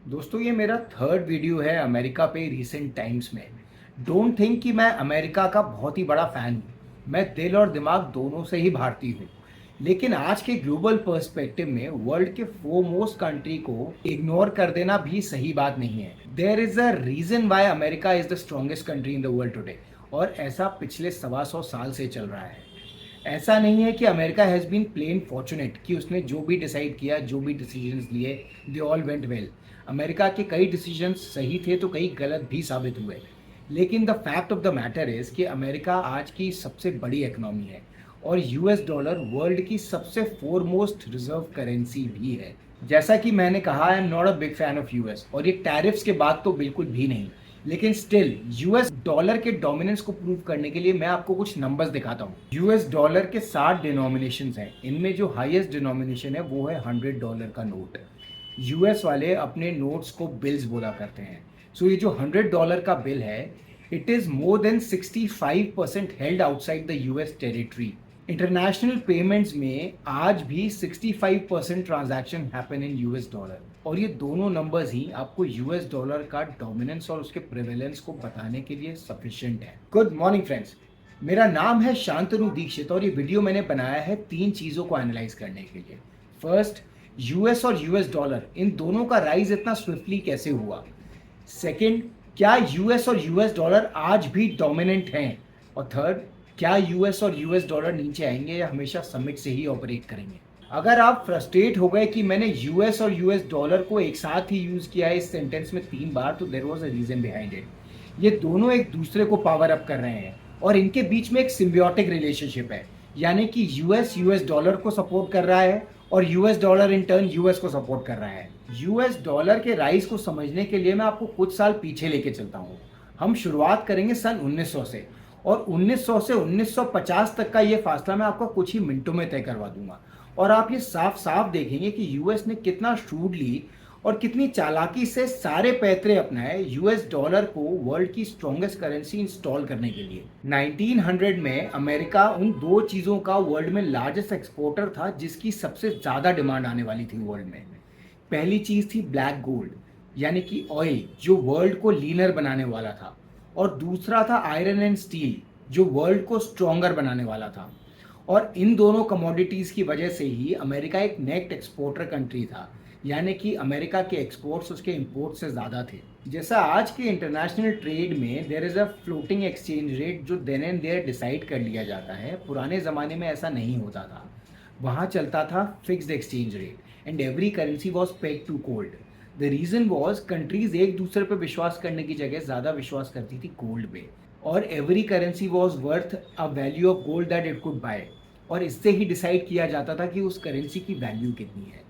दोस्तों ये मेरा थर्ड वीडियो है अमेरिका पे रिसेंट टाइम्स में। डोंट थिंक कि मैं अमेरिका का बहुत ही बड़ा फ़ैन हूँ। मैं दिल और दिमाग दोनों से ही भारतीय हूँ। लेकिन आज के ग्लोबल पर्सपेक्टिव में वर्ल्ड के फोरमोस्ट कंट्री को इग्नोर कर देना भी सही बात नहीं है। There is a reason why America is the strongest country in the world today. और ऐसा पिछले 125 साल से चल रहा है। ऐसा नहीं है कि America has been plain fortunate कि उसने जो भी डिसाइड किया, जो भी डिसीजंस लिए, they all went well. America के कई डिसीजंस सही थे तो कई गलत भी साबित हुए। लेकिन the fact of the matter is कि अमेरिका आज की सबसे बड़ी इकोनॉमी है और यूएस डॉलर वर्ल्ड की सबसे फोरमोस्ट रिजर्व करेंसी भी है। जैसा कि मैंने कहा, I am not a big fan of US, और ये टैरिफ्स के बाद तो बिल्कुल भी नहीं। लेकिन स्टिल यूएस डॉलर के डोमिनेंस को प्रूव करने के लिए मैं आपको कुछ नंबर्स दिखाता हूँ। यूएस डॉलर के 60 डिनोमिनेशंस हैं। इनमें जो हाईएस्ट डिनोमिनेशन है वो है $100 का नोट। यूएस वाले अपने नोट्स को बिल्स बोला करते हैं। सो ये जो $100 का बिल है, it is more than 65% held outside the US territory. International payments में आज भी 65% transaction happen in US dollar. और ये दोनों नंबर्स ही आपको यूएस डॉलर का डोमिनेंस और उसके प्रिवेलेंस को बताने के लिए सफिशिएंट है। गुड मॉर्निंग फ्रेंड्स, मेरा नाम है शांतनु दीक्षित और ये वीडियो मैंने बनाया है तीन चीज़ों को एनालाइज करने के लिए। फर्स्ट, यूएस और यूएस डॉलर इन दोनों का राइज इतना स्विफ्टली कैसे हुआ। सेकंड, क्या यूएस और यूएस डॉलर आज भी डोमिनेंट हैं। और थर्ड, क्या यूएस और यूएस डॉलर नीचे आएंगे या हमेशा समिट से ही ऑपरेट करेंगे। अगर आप फ्रस्ट्रेट हो गए कि मैंने यूएस और यूएस डॉलर को एक साथ ही यूज किया है इस सेंटेंस में 3 बार, तो there was a reason behind it. ये दोनों एक दूसरे को पावर अप कर रहे हैं और इनके बीच में एक सिम्बियोटिक रिलेशनशिप है। यानी कि यूएस यूएस डॉलर को सपोर्ट कर रहा है और US dollar in turn US को सपोर्ट कर रहा है। यूएस डॉलर के राइज को समझने के लिए मैं आपको कुछ साल पीछे लेके चलता हूँ। हम शुरुआत करेंगे सन 1900 से, और 1900 से 1950 तक का ये फासला मैं आपको कुछ ही मिनटों में तय करवा दूंगा। और आप ये साफ साफ देखेंगे कि यूएस ने कितना श्रूडली और कितनी चालाकी से सारे पैतरे अपनाए यूएस डॉलर को वर्ल्ड की स्ट्रॉन्गेस्ट करेंसी इंस्टॉल करने के लिए। 1900 में अमेरिका उन दो चीज़ों का वर्ल्ड में लार्जेस्ट एक्सपोर्टर था जिसकी सबसे ज़्यादा डिमांड आने वाली थी वर्ल्ड में। पहली चीज़ थी ब्लैक गोल्ड, यानी कि ऑयल, जो वर्ल्ड को लीनर बनाने वाला था। और दूसरा था आयरन एंड स्टील, जो वर्ल्ड को स्ट्रॉन्गर बनाने वाला था। और इन दोनों कमोडिटीज़ की वजह से ही अमेरिका एक नेट एक्सपोर्टर कंट्री था। यानी कि अमेरिका के एक्सपोर्ट्स उसके इंपोर्ट से ज़्यादा थे। जैसा आज के इंटरनेशनल ट्रेड में there is a floating exchange rate जो देन एंड देयर डिसाइड कर लिया जाता है, पुराने ज़माने में ऐसा नहीं होता था। वहाँ चलता था fixed exchange rate and every currency was peg to gold. The reason was countries एक दूसरे पर विश्वास करने की जगह ज़्यादा विश्वास करती थी गोल्ड पे। और every currency was worth a value of gold that it could bye. और इससे ही डिसाइड किया जाता था कि उस करेंसी की वैल्यू कितनी है।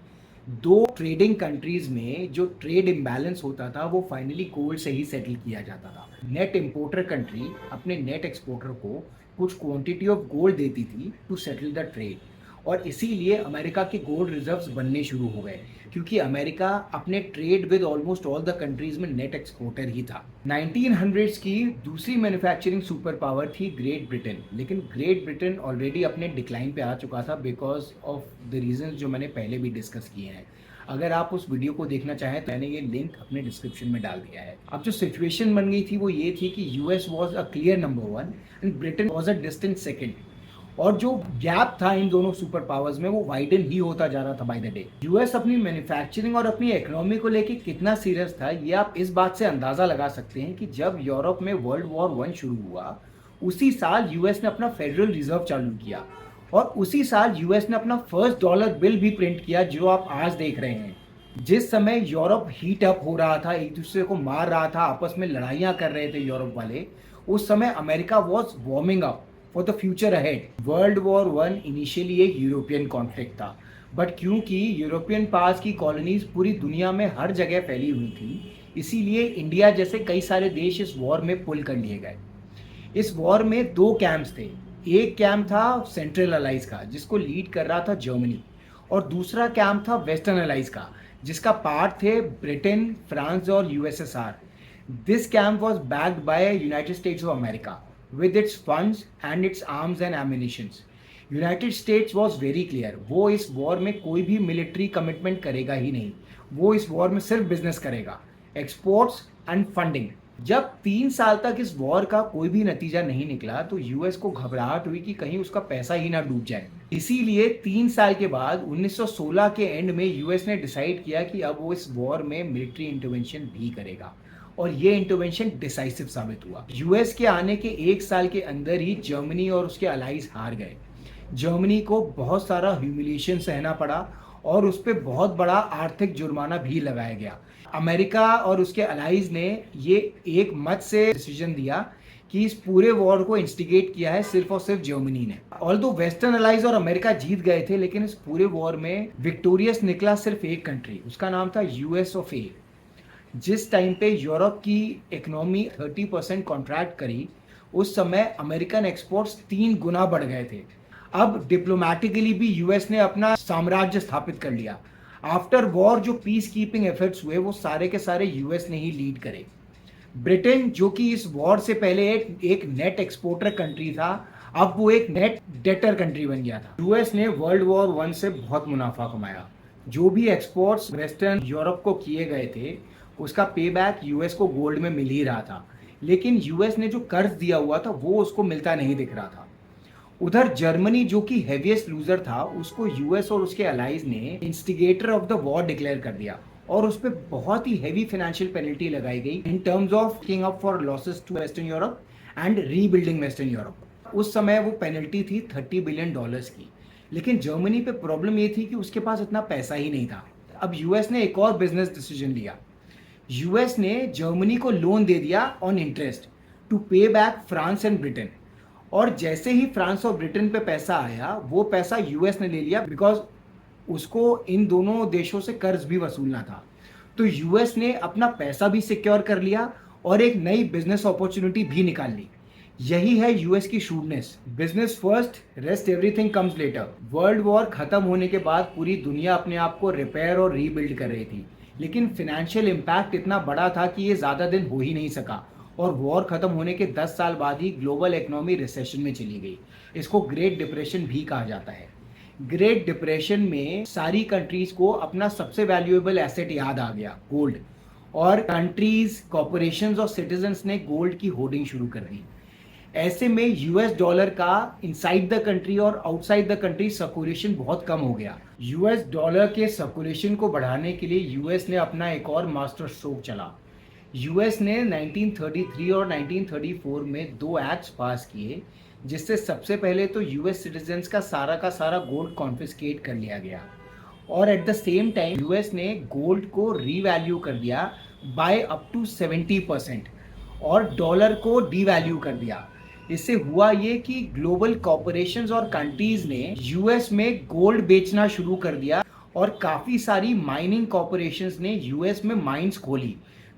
दो ट्रेडिंग कंट्रीज में जो ट्रेड इम्बैलेंस होता था वो फाइनली गोल्ड से ही सेटल किया जाता था। नेट इंपोर्टर कंट्री अपने नेट एक्सपोर्टर को कुछ क्वांटिटी ऑफ गोल्ड देती थी टू सेटल द ट्रेड। और इसीलिए अमेरिका के गोल्ड रिजर्व्स बनने शुरू हो गए, क्योंकि अमेरिका अपने trade with almost all the countries में नेट एक्सपोर्टर ही था। 1900s की दूसरी मैन्युफैक्चरिंग सुपर पावर थी ग्रेट ब्रिटेन। लेकिन ग्रेट ब्रिटेन ऑलरेडी अपने डिक्लाइन पे आ चुका था बिकॉज ऑफ द रीजंस जो मैंने पहले भी डिस्कस किए हैं। अगर आप उस वीडियो को देखना चाहें तो मैंने ये लिंक अपने डिस्क्रिप्शन में डाल दिया है। अब जो सिचुएशन बन गई थी वो ये थी कि US was a clear number one and Britain was a distant second. और जो गैप था इन दोनों सुपर पावर्स में वो वाइडन ही होता जा रहा था बाय द डे। यूएस अपनी मैन्युफैक्चरिंग और अपनी इकोनॉमी को लेके कितना सीरियस था ये आप इस बात से अंदाजा लगा सकते हैं कि जब यूरोप में वर्ल्ड वॉर वन शुरू हुआ, उसी साल यूएस ने अपना फेडरल रिजर्व चालू किया। और उसी साल यूएस ने अपना फर्स्ट डॉलर बिल भी प्रिंट किया जो आप आज देख रहे हैं। जिस समय यूरोप हीट अप हो रहा था, एक दूसरे को मार रहा था, आपस में लड़ाइयाँ कर रहे थे यूरोप वाले, उस समय America was warming up for the future ahead. World war one initially एक यूरोपियन कॉन्फ्लिक्ट था, बट क्योंकि यूरोपियन पास की कॉलोनीज पूरी दुनिया में हर जगह फैली हुई थी, इसीलिए इंडिया जैसे कई सारे देश इस वॉर में पुल कर लिए गए। इस वॉर में दो कैंप्स थे। एक कैंप था सेंट्रल अलाइज का जिसको लीड कर रहा था जर्मनी, और दूसरा कैंप था वेस्टर्न अलाइज का जिसका पार्ट थे ब्रिटेन, फ्रांस और USSR. This camp was backed by United states of America with its funds and its arms and ammunitions. United states was very clear, वो इस वॉर में कोई भी मिलिट्री कमिटमेंट करेगा ही नहीं। वो इस वॉर में सिर्फ बिजनेस करेगा, एक्सपोर्ट्स एंड फंडिंग। जब 3 साल तक इस वॉर का कोई भी नतीजा नहीं निकला तो यूएस को घबराहट हुई कि कहीं उसका पैसा ही ना डूब जाए। इसीलिए 3 साल के बाद 1916 के एंड में यूएस ने डिसाइड किया कि अब वो इस वॉर में मिलिट्री इंटरवेंशन भी करेगा, और ये इंटरवेंशन डिसाइसिव साबित हुआ। यूएस के आने के 1 साल के अंदर ही जर्मनी और उसके अलाइज हार गए। जर्मनी को बहुत सारा ह्यूमिलिएशन सहना पड़ा और उस पर बहुत बड़ा आर्थिक जुर्माना भी लगाया गया। अमेरिका और उसके अलाइज ने ये एक मत से डिसीजन दिया कि इस पूरे वॉर को इंस्टिगेट किया है सिर्फ और सिर्फ जर्मनी ने। ऑल्दो वेस्टर्न अलाइज और अमेरिका जीत गए थे, लेकिन इस पूरे वॉर में विक्टोरियस निकला सिर्फ एक कंट्री, उसका नाम था यूएस ऑफ ए। जिस टाइम पे यूरोप की इकोनॉमी 30% कॉन्ट्रैक्ट करी, उस समय अमेरिकन एक्सपोर्ट्स 3 गुना बढ़ गए थे। अब डिप्लोमेटिकली भी यूएस ने अपना साम्राज्य स्थापित कर लिया। आफ्टर वॉर जो पीस कीपिंग एफर्ट्स हुए वो सारे के सारे यूएस ने ही लीड करे। ब्रिटेन जो कि इस वॉर से पहले एक नेट एक्सपोर्टर कंट्री था, अब वो एक नेट डेटर कंट्री बन गया था। यूएस ने वर्ल्ड वॉर 1 से बहुत मुनाफा कमाया। जो भी एक्सपोर्ट्स वेस्टर्न यूरोप को किए गए थे उसका पे बैक यूएस को गोल्ड में मिल ही रहा था, लेकिन यूएस ने जो कर्ज दिया हुआ था वो उसको मिलता नहीं दिख रहा था। उधर जर्मनी जो कि हेवीएस्ट लूजर था, उसको यूएस और उसके अलाइज ने instigator of the war declare कर दिया और उस पर बहुत ही हेवी फाइनेंशियल पेनल्टी लगाई गई in terms of making up for losses to western Europe and rebuilding western Europe. उस समय वो पेनल्टी थी $30 बिलियन की, लेकिन जर्मनी पे प्रॉब्लम ये थी कि उसके पास इतना पैसा ही नहीं था। अब यूएस ने एक और बिजनेस डिसीजन लिया। यूएस ने जर्मनी को लोन दे दिया ऑन इंटरेस्ट टू पे बैक फ्रांस एंड ब्रिटेन, और जैसे ही फ्रांस और ब्रिटेन पे पैसा आया वो पैसा यूएस ने ले लिया, बिकॉज उसको इन दोनों देशों से कर्ज भी वसूलना था। तो यूएस ने अपना पैसा भी सिक्योर कर लिया और एक नई बिजनेस अपॉर्चुनिटी भी निकाल ली। यही है यूएस की shrewdness, business first, rest everything comes later. World war खत्म होने के बाद पूरी दुनिया अपने आप को रिपेयर और रीबिल्ड कर रही थी, लेकिन फाइनेंशियल इम्पैक्ट इतना बड़ा था कि ये ज़्यादा दिन हो ही नहीं सका, और वॉर खत्म होने के 10 साल बाद ही ग्लोबल इकोनॉमी रिसेशन में चली गई। इसको ग्रेट डिप्रेशन भी कहा जाता है। ग्रेट डिप्रेशन में सारी कंट्रीज को अपना सबसे वैल्यूएबल एसेट याद आ गया, गोल्ड, और कंट्रीज, कॉर्पोरेशंस और सिटीजन्स ने गोल्ड की होर्डिंग शुरू कर दी। ऐसे में यूएस डॉलर का इनसाइड द कंट्री और आउटसाइड द कंट्री सर्कुलेशन बहुत कम हो गया। यूएस डॉलर के सर्कुलेशन को बढ़ाने के लिए यूएस ने अपना एक और मास्टर स्ट्रोक चला। यूएस ने 1933 और 1934 में 2 एक्ट्स पास किए, जिससे सबसे पहले तो यूएस सिटीजन्स का सारा गोल्ड कॉन्फिस्केट कर लिया गया, और at the same time US ने गोल्ड को रीवैल्यू कर दिया बाय अप टू 70% और डॉलर को डीवैल्यू कर दिया। इससे हुआ ये कि ग्लोबल कॉर्पोरेशंस और कंट्रीज ने यूएस में गोल्ड बेचना शुरू कर दिया, और काफ़ी सारी माइनिंग कॉर्पोरेशंस ने यूएस में माइंस खोली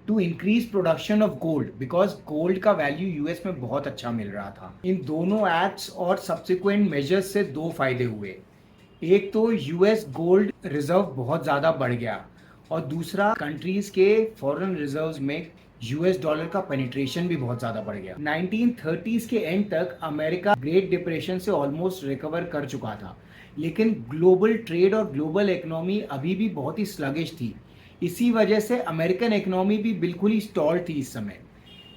to increase production of gold, because gold का वैल्यू यूएस में बहुत अच्छा मिल रहा था। इन दोनों एक्ट्स और सब्सिक्वेंट मेजर्स से 2 फायदे हुए। एक तो यूएस गोल्ड रिजर्व बहुत ज़्यादा बढ़ गया, और दूसरा कंट्रीज के फॉरेन रिजर्व्स में यूएस डॉलर का पेनिट्रेशन भी बहुत ज़्यादा बढ़ गया। 1930s के एंड तक अमेरिका ग्रेट डिप्रेशन से ऑलमोस्ट रिकवर कर चुका था, लेकिन ग्लोबल ट्रेड और ग्लोबल इकोनॉमी अभी भी बहुत ही स्लगिश थी। इसी वजह से अमेरिकन इकोनॉमी भी बिल्कुल ही स्टॉल थी इस समय।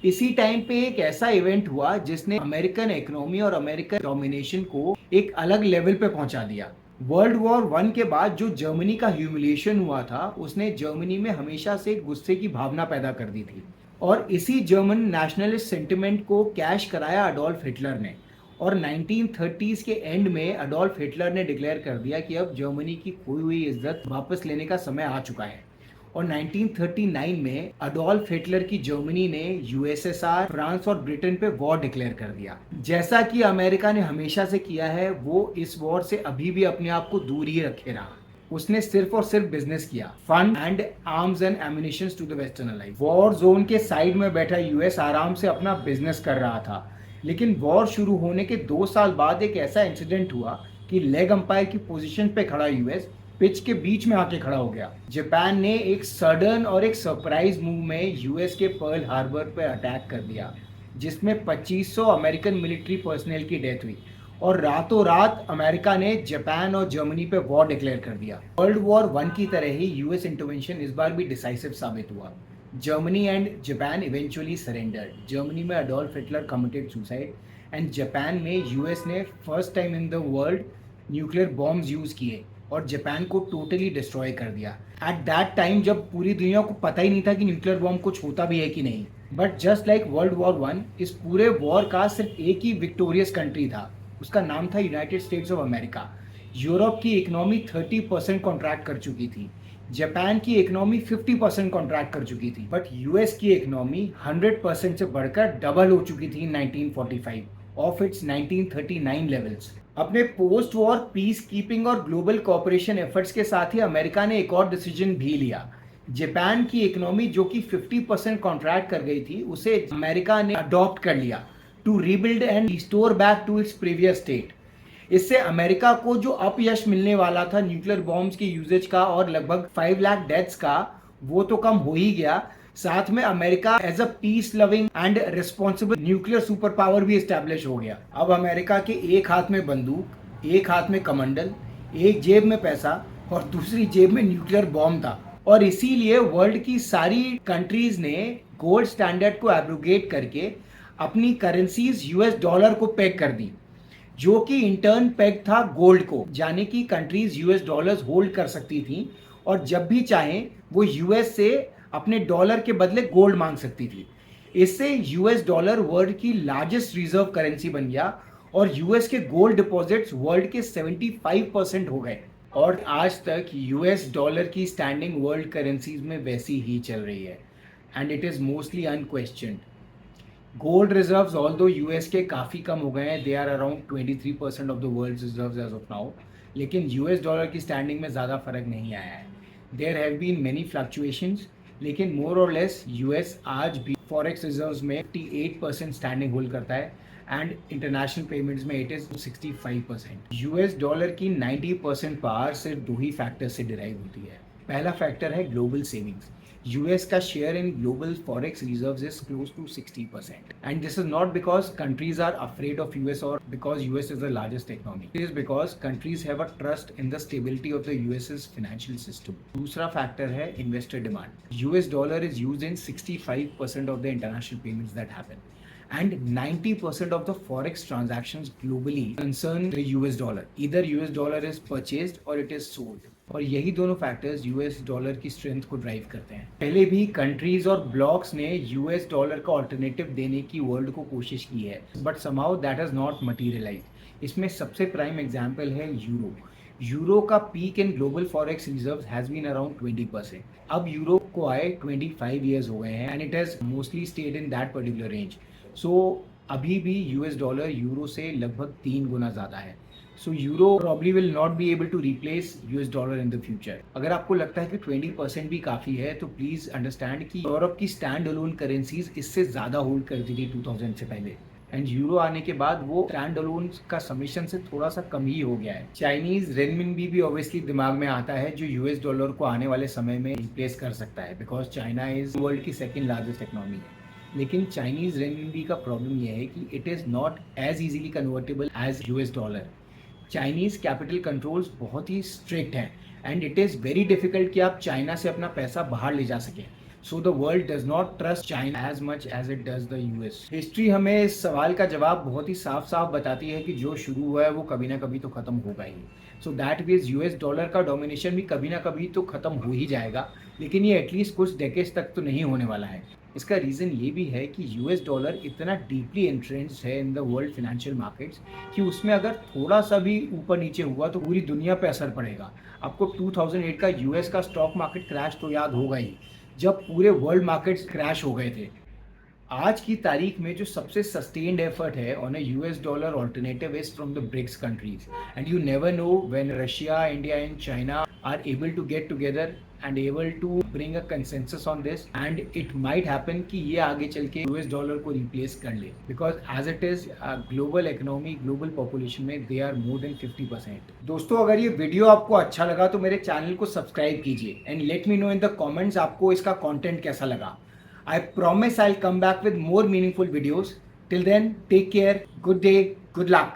इसी टाइम पे एक ऐसा इवेंट हुआ जिसने अमेरिकन इकोनॉमी और अमेरिकन डोमिनेशन को एक अलग लेवल पे पहुंचा दिया। वर्ल्ड वॉर 1 के बाद जो जर्मनी का ह्यूमिलिएशन हुआ था, उसने जर्मनी में हमेशा से गुस्से की भावना पैदा कर दी थी, और इसी जर्मन नेशनलिस्ट सेंटिमेंट को कैश कराया अडोल्फ हिटलर ने। और 1930s के एंड में अडोल्फ हिटलर ने डिक्लेयर कर दिया कि अब जर्मनी की खोई हुई इज्जत वापस लेने का समय आ चुका है। और 1939 में अडोल्फ हिटलर की जर्मनी ने यूएसएसआर, फ्रांस और ब्रिटेन पे वॉर डिक्लेयर कर दिया। जैसा कि अमेरिका ने हमेशा से किया है, वो इस वॉर से अभी भी अपने आप को दूर ही रखे रहा। उसने सिर्फ और सिर्फ बिजनेस किया, fund and arms and ammunitions to the western allies. War zone के साइड में बैठा यूएस आराम से अपना बिजनेस कर रहा था, लेकिन वॉर शुरू होने के 2 साल बाद एक ऐसा इंसिडेंट हुआ कि लेग अंपायर की पोजीशन पे खड़ा यूएस पिच के बीच में आके खड़ा हो गया। जापान ने एक सडन और एक सरप्राइज मूव में यूएस के पर्ल हार्बर पे अटैक कर दिया, जिसमें 2500 अमेरिकन मिलिट्री पर्सनल की डेथ हुई, और रातों रात अमेरिका ने जापान और जर्मनी पे वॉर डिक्लेयर कर दिया। वर्ल्ड वॉर वन की तरह ही यूएस इंटरवेंशन इस बार भी डिसाइसिव साबित हुआ। Germany and Japan eventually surrendered. Germany में Adolf Hitler committed suicide and Japan में यूएस ने first time in the world nuclear bombs use किए और जापान को टोटली डिस्ट्रॉय कर दिया। एट दैट टाइम जब पूरी दुनिया को पता ही नहीं था कि न्यूक्लियर बॉम्ब कुछ होता भी है कि नहीं। But just like world war one, इस पूरे वॉर का सिर्फ एक ही विक्टोरियस कंट्री था, उसका नाम था United states of America. Europe की इकोनॉमी 30% कॉन्ट्रैक्ट कर चुकी थी, जापान की इकोनॉमी 50% कॉन्ट्रैक्ट कर चुकी थी, बट यूएस की इकोनॉमी 100% से बढ़कर डबल हो चुकी थी इन 1945 ऑफ इट्स 1939 लेवल्स। अपने पोस्ट वॉर पीस कीपिंग और ग्लोबल कोऑपरेशन एफर्ट्स के साथ ही अमेरिका ने एक और डिसीजन भी लिया। जापान की इकोनॉमी जो कि 50% कॉन्ट्रैक्ट कर गई थी, उसे अमेरिका ने अडॉप्ट कर लिया to rebuild and restore back to its previous state. इससे अमेरिका को जो अपयश मिलने वाला था न्यूक्लियर बॉम्ब्स के यूजेज का और लगभग 5 लाख डेथ्स का, वो तो कम हो ही गया, साथ में America as a peace loving and responsible nuclear super power भी एस्टैब्लिश हो गया। अब अमेरिका के एक हाथ में बंदूक, एक हाथ में कमंडल, एक जेब में पैसा और दूसरी जेब में न्यूक्लियर बॉम्ब था। और इसीलिए वर्ल्ड की सारी कंट्रीज ने गोल्ड स्टैंडर्ड को एब्रोगेट करके अपनी करेंसीज यूएस डॉलर को पेग कर दी, जो कि इंटर्न पेग था गोल्ड को, यानी कि कंट्रीज यूएस डॉलर्स होल्ड कर सकती थी और जब भी चाहें वो यूएस से अपने डॉलर के बदले गोल्ड मांग सकती थी। इससे यूएस डॉलर वर्ल्ड की लार्जेस्ट रिजर्व करेंसी बन गया और यूएस के गोल्ड डिपॉजिट्स वर्ल्ड के 75% हो गए। और आज तक यूएस डॉलर की स्टैंडिंग वर्ल्ड करेंसीज में वैसी ही चल रही है and it is mostly unquestioned. Gold reserves although US के काफ़ी कम हो गए हैं, they are around 23% of the world reserves as of now, लेकिन यूएस डॉलर की स्टैंडिंग में ज़्यादा फर्क नहीं आया है। There have been many fluctuations, लेकिन मोर और लेस यूएस आज भी फॉरेक्स रिजर्व्स में 58% स्टैंडिंग होल्ड करता है एंड इंटरनेशनल पेमेंट्स में इट इज़ 65%। यूएस डॉलर की 90% पावर सिर्फ दो ही फैक्टर से डिराइव होती है। पहला फैक्टर है ग्लोबल सेविंग्स। यूएस का share in global forex reserves is close to 60%, and this is not because countries are afraid of US or because US is the largest economy. It is because countries have a trust in the stability of the US's financial system. दूसरा factor है investor demand. US dollar is used in 65% of the international payments that happen, and 90% of the forex transactions globally concern the US dollar. Either US dollar is purchased or it is sold. और यही दोनों factors US dollar की strength को drive करते हैं। पहले भी countries और ब्लॉक्स ने यूएस डॉलर का ऑल्टरनेटिव देने की वर्ल्ड को कोशिश की है, but somehow that has not materialize. इसमें सबसे प्राइम एग्जांपल है यूरो। यूरो का peak in global forex reserves has been around 20%। अब यूरो को आए 25 ईयर्स हो गए हैं and it has mostly stayed in that particular range. So अभी भी यूएस डॉलर यूरो से लगभग 3 गुना ज़्यादा है। So euro probably will not be able to replace US dollar in the future. अगर आपको लगता है कि 20% भी काफ़ी है तो प्लीज़ अंडरस्टैंड कि यूरोप की स्टैंड अलोन करेंसीज इससे ज़्यादा होल्ड करती थी 2000 से पहले, एंड यूरो आने के बाद वो स्टैंड अलोन का समीशन से थोड़ा सा कम ही हो गया है। चाइनीज रेनमिनबी भी ऑब्वियसली दिमाग में आता है, जो यूएस डॉलर को आने वाले समय में रिप्लेस कर सकता है, बिकॉज चाइना इज वर्ल्ड की सेकेंड लार्जेस्ट इकोनॉमी है। लेकिन चाइनीज रेनमिनबी का प्रॉब्लम यह है कि it is not as easily convertible as US dollar. Chinese capital controls बहुत ही स्ट्रिक्ट हैं and it is very difficult कि आप चाइना से अपना पैसा बाहर ले जा सकें। So the world does not trust China as much as it does the US. History हमें इस सवाल का जवाब बहुत ही साफ साफ बताती है कि जो शुरू हुआ है वो कभी ना कभी तो ख़त्म होगा ही। So that means US dollar का डोमिनेशन भी कभी ना कभी तो ख़त्म हो ही जाएगा, लेकिन ये एटलीस्ट कुछ डेकेड्स तक तो नहीं होने वाला है। इसका रीज़न ये भी है कि यूएस डॉलर इतना डीपली एंट्रेंस्ड है इन द वर्ल्ड फाइनेंशियल मार्केट्स कि उसमें अगर थोड़ा सा भी ऊपर नीचे हुआ तो पूरी दुनिया पे असर पड़ेगा। आपको 2008 का यूएस का स्टॉक मार्केट क्रैश तो याद होगा ही, जब पूरे वर्ल्ड मार्केट्स क्रैश हो गए थे। आज की तारीख में जो सबसे सस्टेन्ड एफर्ट है on a US dollar alternative is from the BRICS countries, and you never know when Russia, India and China are able to get together and able to bring a consensus on this, and it might happen कि ये आगे चल के US dollar को replace कर ले, because as it is global economy, global population में they are more than 50%। दोस्तों, अगर ये वीडियो आपको अच्छा लगा तो मेरे चैनल को सब्सक्राइब कीजिए and let me know in the comments आपको इसका कंटेंट कैसा लगा। I promise I will come back with more meaningful videos. Till then take care, good day, good luck.